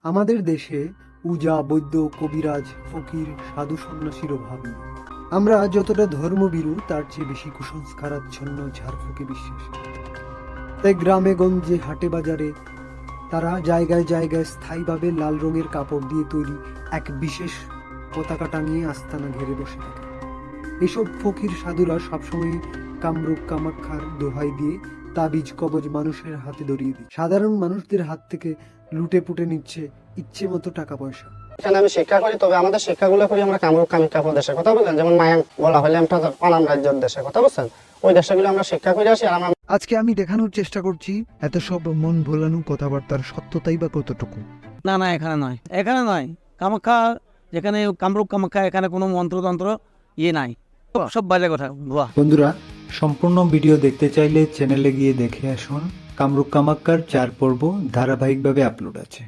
আমাদের দেশে উজা, বৈদ্য, কবিরাজ, ফকির, সাধু সন্ন্যাসীর অভাব নেই। আমরা যতটা ধর্মভীরু তার চেয়ে বেশি কুসংস্কারাচ্ছন্ন ঝাড়ফুঁকে বিশ্বাসী। তাই গ্রামে গঞ্জে হাটে বাজারে তারা জায়গায় জায়গায় স্থায়ীভাবে লাল রঙের কাপড় দিয়ে তৈরি এক বিশেষ পতাকা টাঙিয়ে আস্তানা ঘিরে বসে থাকে। এসব ফকির সাধুরা সবসময় কামরূপ কামাখ্যার দোহাই দিয়ে তাবিজ কবজ মানুষের হাতে ধরিয়ে দিচ্ছে। সাধারণ মানুষদের হাত থেকে লুটে পুটে নিচ্ছে ইচ্ছে মতো টাকা পয়সা। এখানে আমি শিক্ষা করি, তবে আমাদের শিক্ষাগুলো করি আমরা কামরূপ কামাখ্যা প্রদেশের কথা বললেন, যেমন মায়াং বলা হলে আমরা পানাম রাজ্যের দেশের কথা বলছেন, ওই দেশগুলো আমরা শিক্ষা করে আসি। আর আমরা আজকে আমি দেখানোর চেষ্টা করছি এত সব মন ভোলানো কথাবার্তার সত্যতাই বা কতটুকু। না না, এখানে নয় কামাখ্যা, যেখানে কামরূপ কামাখ্যা, এখানে কোনো মন্ত্রতন্ত্র নাই, সব বাজে কথা ভুয়া। বন্ধুরা, সম্পূর্ণ ভিডিও দেখতে চাইলে চ্যানেলে গিয়ে দেখে আসুন। কামরূপ কামাখ্যার 4 পর্ব ধারাবাহিকভাবে আপলোড আছে।